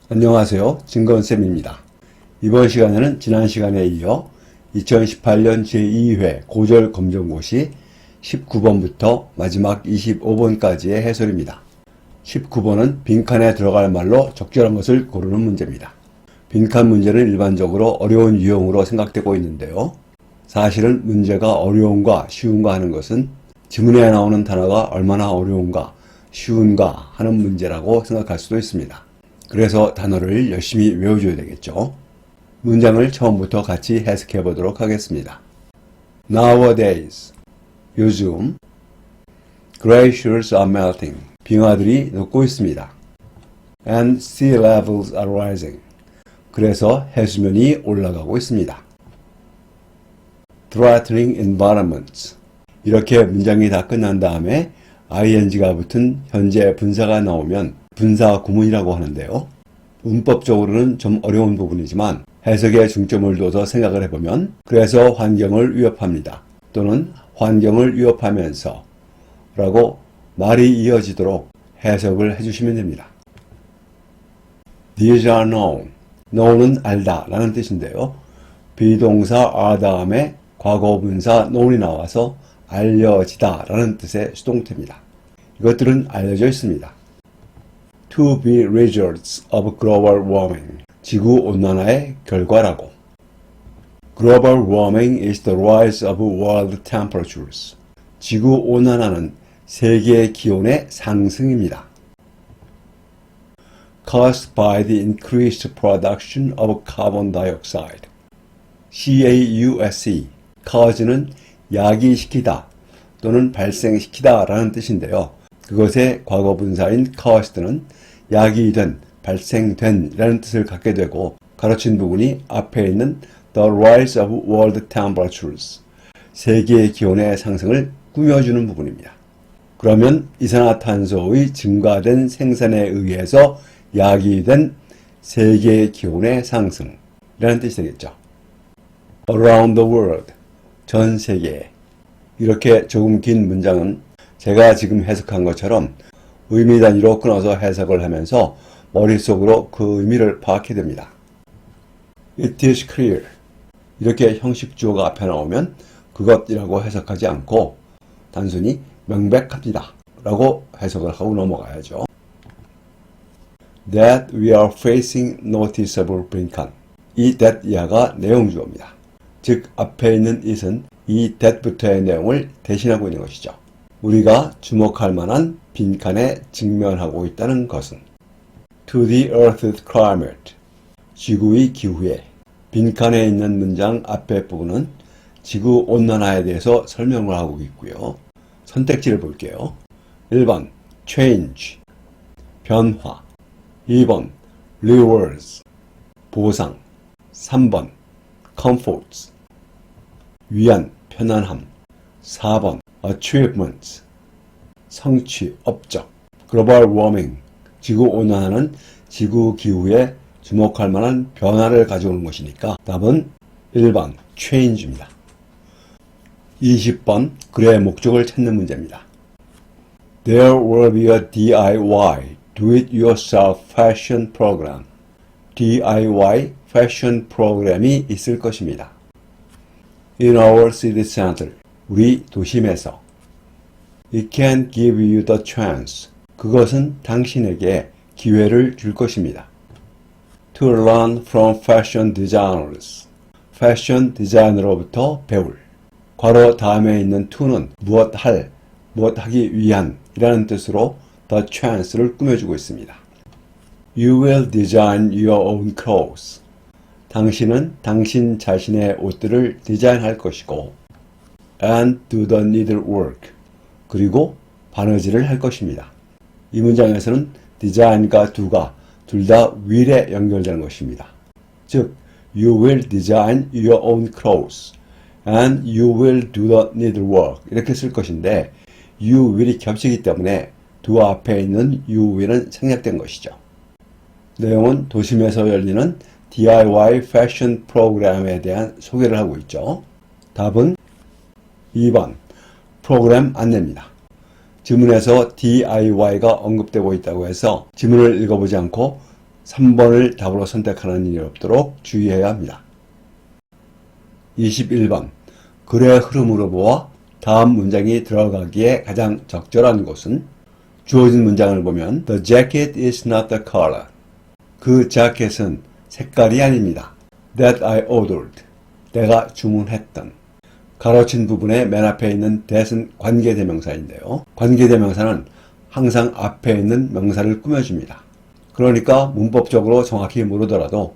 안녕하세요. 증건쌤입니다. 이번 시간에는 지난 시간에 이어 2018년 제2회 고절 검정고시 19번부터 마지막 25번까지의 해설입니다. 19번은 빈칸에 들어갈 말로 적절한 것을 고르는 문제입니다. 빈칸 문제는 일반적으로 어려운 유형으로 생각되고 있는데요. 사실은 문제가 어려운가 쉬운가 하는 것은 지문에 나오는 단어가 얼마나 어려운가 쉬운가 하는 문제라고 생각할 수도 있습니다. 그래서 단어를 열심히 외워줘야 되겠죠. 문장을 처음부터 같이 해석해 보도록 하겠습니다. Nowadays, 요즘 glaciers are melting, 빙하들이 녹고 있습니다. And sea levels are rising, 그래서 해수면이 올라가고 있습니다. Threatening environments, 이렇게 문장이 다 끝난 다음에 ing가 붙은 현재 분사가 나오면 분사 구문이라고 하는데요. 문법적으로는 좀 어려운 부분이지만 해석에 중점을 둬서 생각을 해보면 그래서 환경을 위협합니다. 또는 환경을 위협하면서 라고 말이 이어지도록 해석을 해주시면 됩니다. These are known. know는 알다 라는 뜻인데요. 비동사 are 다음에 과거분사 known이 나와서 알려지다 라는 뜻의 수동태입니다. 이것들은 알려져 있습니다. To be results of global warming. 지구온난화의 결과라고. Global warming is the rise of world temperatures. 지구온난화는 세계 기온의 상승입니다. Caused by the increased production of carbon dioxide. CAUSE. cause는 야기시키다 또는 발생시키다 라는 뜻인데요. 그것의 과거분사인 caused는 야기된, 발생된 이라는 뜻을 갖게 되고 가로친 부분이 앞에 있는 the rise of world temperatures, 세계 기온의 상승을 꾸며주는 부분입니다. 그러면 이산화탄소의 증가된 생산에 의해서 야기된 세계 기온의 상승이라는 뜻이 되겠죠. Around the world, 전 세계에. 이렇게 조금 긴 문장은 제가 지금 해석한 것처럼 의미 단위로 끊어서 해석을 하면서 머릿속으로 그 의미를 파악해야 됩니다. It is clear. 이렇게 형식 주어가 앞에 나오면 그것이라고 해석하지 않고 단순히 명백합니다 라고 해석을 하고 넘어가야죠. That we are facing noticeable 빈칸. 이 that 이하가 내용 주어입니다. 즉 앞에 있는 it은 이 that부터의 내용을 대신하고 있는 것이죠. 우리가 주목할 만한 빈칸에 직면하고 있다는 것은 To the Earth's climate, 지구의 기후에. 빈칸에 있는 문장 앞에 부분은 지구온난화에 대해서 설명을 하고 있고요. 선택지를 볼게요. 1번 change, 변화. 2번 rewards, 보상. 3번 comforts, 위안, 편안함. 4번 achievements, 성취, 업적. global warming, 지구온난화는 지구기후에 주목할 만한 변화를 가져오는 것이니까 답은 1번 change입니다. 20번 글의 목적을 찾는 문제입니다. There will be a DIY, do-it-yourself fashion program. DIY 패션 프로그램이 있을 것입니다. In our city center, 우리 도심에서. It can give you the chance. 그것은 당신에게 기회를 줄 것입니다. To learn from fashion designers. 패션 디자이너로부터 배울. 괄호 다음에 있는 to는 무엇 할, 무엇 하기 위한 이라는 뜻으로 the chance를 꾸며주고 있습니다. You will design your own clothes. 당신은 당신 자신의 옷들을 디자인할 것이고 and do the needlework. 그리고 바느질을 할 것입니다. 이 문장에서는 design과 do가 둘 다 will에 연결되는 것입니다. 즉, you will design your own clothes and you will do the needlework 이렇게 쓸 것인데 you will이 겹치기 때문에 do 앞에 있는 you will은 생략된 것이죠. 내용은 도심에서 열리는 DIY 패션 프로그램에 대한 소개를 하고 있죠. 답은 2번 프로그램 안내입니다. 지문에서 DIY가 언급되고 있다고 해서 지문을 읽어보지 않고 3번을 답으로 선택하는 일이 없도록 주의해야 합니다. 21번. 글의 흐름으로 보아 다음 문장이 들어가기에 가장 적절한 곳은 주어진 문장을 보면 The jacket is not the color. 그 자켓은 색깔이 아닙니다. That I ordered. 내가 주문했던. 가로친 부분의 맨 앞에 있는 that은 관계대명사인데요. 관계대명사는 항상 앞에 있는 명사를 꾸며줍니다. 그러니까 문법적으로 정확히 모르더라도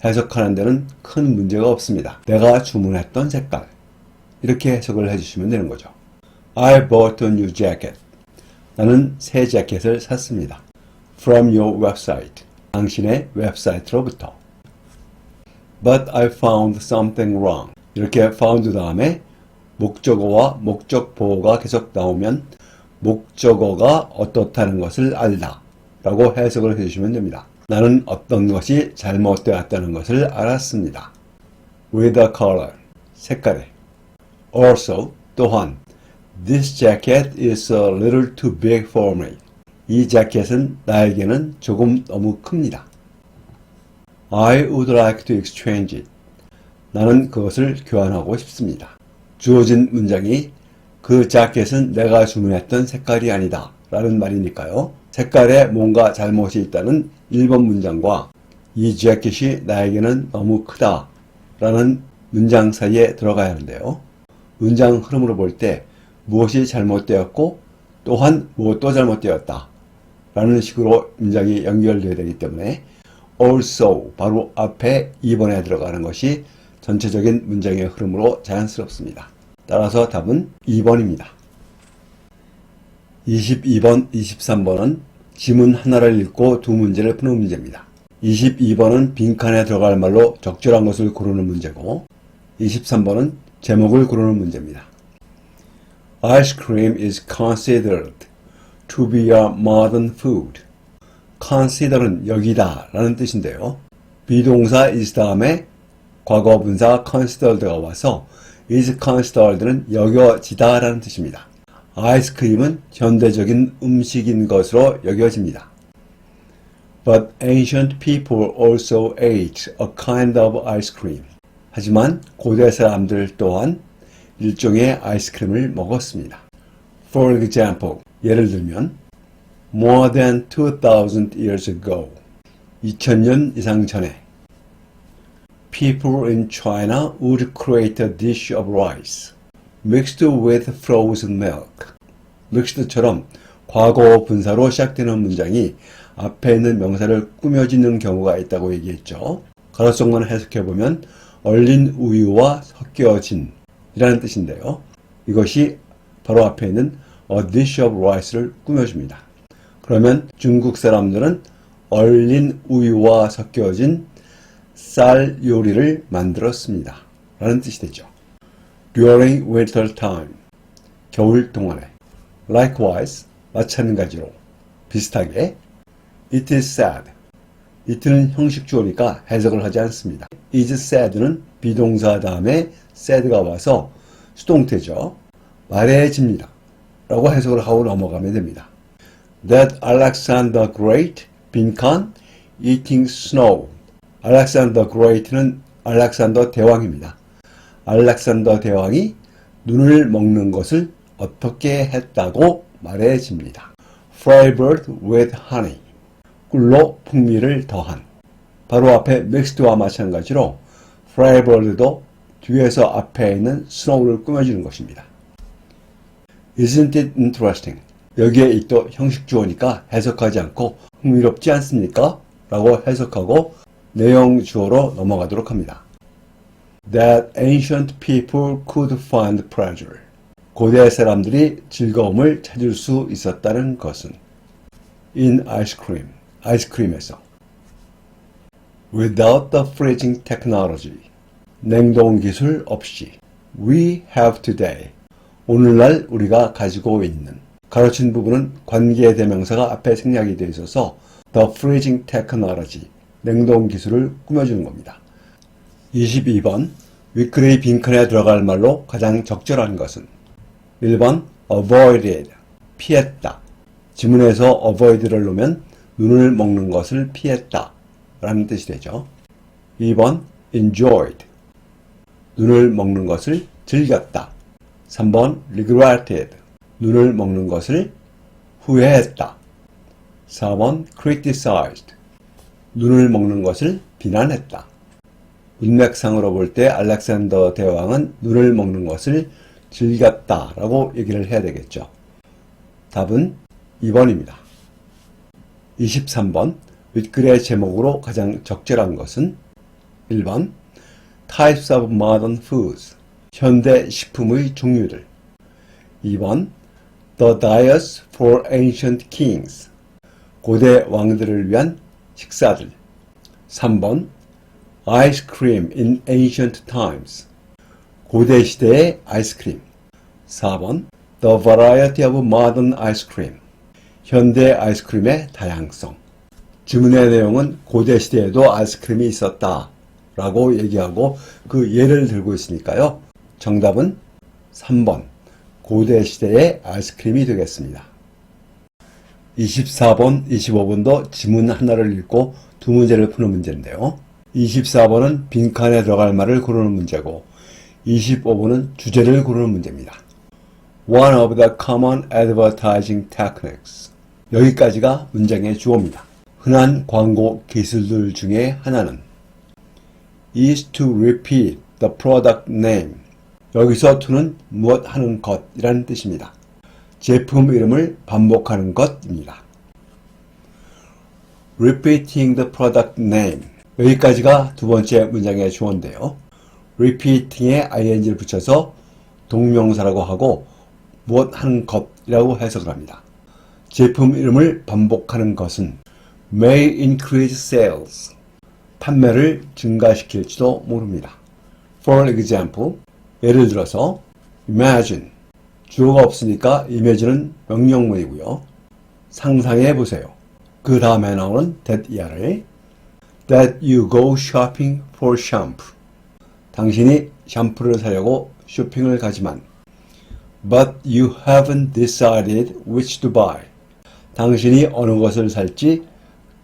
해석하는 데는 큰 문제가 없습니다. 내가 주문했던 색깔. 이렇게 해석을 해주시면 되는 거죠. I bought a new jacket. 나는 새 재킷을 샀습니다. From your website. 당신의 웹사이트로부터. But I found something wrong. 이렇게 found 다음에 목적어와 목적보호가 계속 나오면 목적어가 어떻다는 것을 알다 라고 해석을 해주시면 됩니다. 나는 어떤 것이 잘못되었다는 것을 알았습니다. With a color. 색깔에. Also, 또한 This jacket is a little too big for me. 이 자켓은 나에게는 조금 너무 큽니다. I would like to exchange it. 나는 그것을 교환하고 싶습니다. 주어진 문장이 그 자켓은 내가 주문했던 색깔이 아니다 라는 말이니까요. 색깔에 뭔가 잘못이 있다는 1번 문장과 이 재킷이 나에게는 너무 크다 라는 문장 사이에 들어가야 하는데요. 문장 흐름으로 볼 때 무엇이 잘못되었고 또한 무엇도 잘못되었다 라는 식으로 문장이 연결되어야 되기 때문에 also 바로 앞에 2번에 들어가는 것이 전체적인 문장의 흐름으로 자연스럽습니다. 따라서 답은 2번입니다. 22번, 23번은 지문 하나를 읽고 두 문제를 푸는 문제입니다. 22번은 빈칸에 들어갈 말로 적절한 것을 고르는 문제고 23번은 제목을 고르는 문제입니다. Ice cream is considered to be a modern food. consider은 여기다 라는 뜻인데요. 비동사 is 다음에 과거 분사 considered가 와서 is considered는 여겨지다 라는 뜻입니다. 아이스크림은 현대적인 음식인 것으로 여겨집니다. But ancient people also ate a kind of ice cream. 하지만 고대 사람들 또한 일종의 아이스크림을 먹었습니다. For example, 예를 들면 More than 2,000 years ago. 2000년 이상 전에 People in China would create a dish of rice mixed with frozen milk. mixed처럼 과거 분사로 시작되는 문장이 앞에 있는 명사를 꾸며지는 경우가 있다고 얘기했죠. 가로속만 해석해보면 얼린 우유와 섞여진 이라는 뜻인데요. 이것이 바로 앞에 있는 a dish of rice를 꾸며줍니다. 그러면 중국 사람들은 얼린 우유와 섞여진 쌀 요리를 만들었습니다. 라는 뜻이 되죠. During winter time. 겨울 동안에. Likewise. 마찬가지로. 비슷하게. It is sad. it는 형식 주어니까 해석을 하지 않습니다. is sad는 비동사 다음에 sad가 와서 수동태죠. 말해집니다. 라고 해석을 하고 넘어가면 됩니다. That Alexander Great, 빈칸, eating snow. 알렉산더 그레이트는 알렉산더 대왕입니다. 알렉산더 대왕이 눈을 먹는 것을 어떻게 했다고 말해집니다. Flavored with honey. 꿀로 풍미를 더한. 바로 앞에 mixed와 마찬가지로 flavored도 뒤에서 앞에 있는 snow를 꾸며주는 것입니다. Isn't it interesting? 여기에 it도 형식 주어니까 해석하지 않고 흥미롭지 않습니까? 라고 해석하고 내용 주어로 넘어가도록 합니다. That ancient people could find pleasure. 고대 사람들이 즐거움을 찾을 수 있었다는 것은 in ice cream. 아이스크림에서 Without the freezing technology. 냉동 기술 없이 We have today. 오늘날 우리가 가지고 있는 가로친 부분은 관계대명사가 앞에 생략이 되어 있어서 the freezing technology. 냉동 기술을 꾸며주는 겁니다. 22번 위클의 빈칸에 들어갈 말로 가장 적절한 것은 1번 avoided 피했다. 지문에서 avoid를 놓으면 눈을 먹는 것을 피했다 라는 뜻이 되죠. 2번 enjoyed, 눈을 먹는 것을 즐겼다. 3번 regretted, 눈을 먹는 것을 후회했다. 4번 criticized, 눈을 먹는 것을 비난했다. 문맥상으로 볼 때 알렉산더 대왕은 눈을 먹는 것을 즐겼다 라고 얘기를 해야 되겠죠. 답은 2번입니다. 23번 윗글의 제목으로 가장 적절한 것은 1번 Types of modern foods, 현대 식품의 종류들. 2번 The diets for ancient kings, 고대 왕들을 위한 식사들. 3번 Ice cream in ancient times, 고대 시대의 아이스크림. 4번 The variety of modern ice cream, 현대 아이스크림의 다양성. 지문의 내용은 고대 시대에도 아이스크림이 있었다 라고 얘기하고 그 예를 들고 있으니까요. 정답은 3번 고대 시대의 아이스크림이 되겠습니다. 24번, 25번도 지문 하나를 읽고 두 문제를 푸는 문제인데요. 24번은 빈칸에 들어갈 말을 고르는 문제고 25번은 주제를 고르는 문제입니다. One of the common advertising techniques, 여기까지가 문장의 주어입니다. 흔한 광고 기술들 중에 하나는 is to repeat the product name, 여기서 to는 무엇 하는 것이라는 뜻입니다. 제품 이름을 반복하는 것입니다. Repeating the product name, 여기까지가 두 번째 문장의 주어인데요. repeating에 ing를 붙여서 동명사라고 하고 무엇 하는 것이라고 해석을 합니다. 제품 이름을 반복하는 것은 may increase sales, 판매를 증가시킬지도 모릅니다. For example, 예를 들어서 imagine, 주어가 없으니까 image는 명령문이고요. 상상해 보세요. 그 다음에 나오는 that 이하를 that you go shopping for shampoo, 당신이 샴푸를 사려고 쇼핑을 가지만 but you haven't decided which to buy, 당신이 어느 것을 살지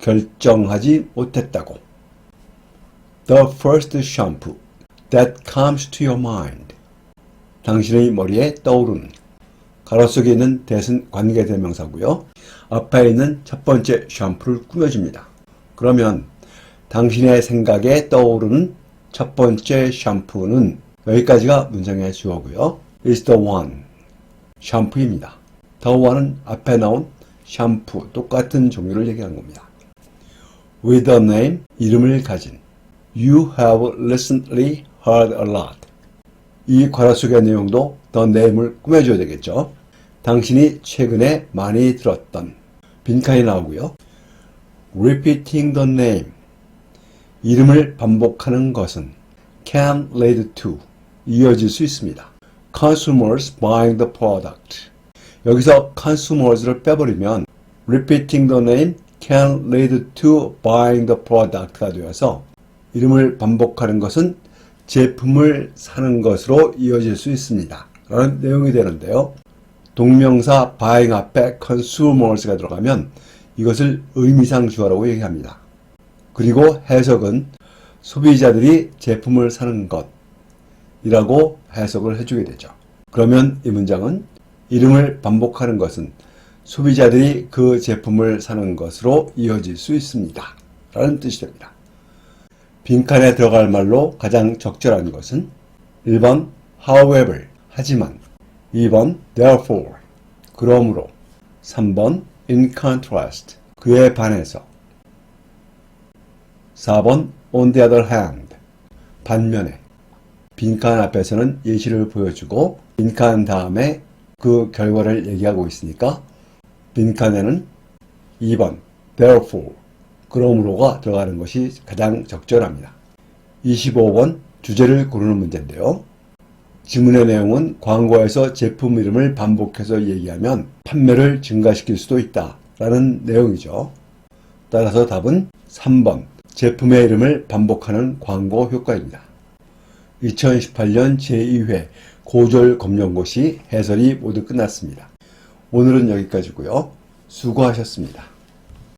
결정하지 못했다고. The first shampoo that comes to your mind, 당신의 머리에 떠오르는, 가로 속에 있는 that은 관계대명사고요. 앞에 있는 첫 번째 샴푸를 꾸며줍니다. 그러면 당신의 생각에 떠오르는 첫 번째 샴푸는, 여기까지가 문장의 주어고요. is the one, 샴푸입니다. the one은 앞에 나온 샴푸, 똑같은 종류를 얘기하는 겁니다. with a name, 이름을 가진. You have recently heard a lot. 이 괄호 속의 내용도 the name을 꾸며줘야 되겠죠. 당신이 최근에 많이 들었던, 빈칸이 나오고요. Repeating the name, 이름을 반복하는 것은 can lead to, 이어질 수 있습니다. Consumers buying the product, 여기서 consumers를 빼버리면 repeating the name can lead to buying the product가 되어서 이름을 반복하는 것은 제품을 사는 것으로 이어질 수 있습니다 라는 내용이 되는데요. 동명사 buying 앞에 consumers가 들어가면 이것을 의미상 주어라고 얘기합니다. 그리고 해석은 소비자들이 제품을 사는 것이라고 해석을 해주게 되죠. 그러면 이 문장은 이름을 반복하는 것은 소비자들이 그 제품을 사는 것으로 이어질 수 있습니다 라는 뜻이 됩니다. 빈칸에 들어갈 말로 가장 적절한 것은 1번 however, 하지만, 2번 therefore, 그러므로, 3번 in contrast, 그에 반해서, 4번 on the other hand, 반면에. 빈칸 앞에서는 예시를 보여주고 빈칸 다음에 그 결과를 얘기하고 있으니까 빈칸에는 2번 therefore, 그러므로가 들어가는 것이 가장 적절합니다. 25번 주제를 고르는 문제인데요. 지문의 내용은 광고에서 제품 이름을 반복해서 얘기하면 판매를 증가시킬 수도 있다 라는 내용이죠. 따라서 답은 3번 제품의 이름을 반복하는 광고 효과입니다. 2018년 제2회 고졸 검정고시 해설이 모두 끝났습니다. 오늘은 여기까지고요. 수고하셨습니다.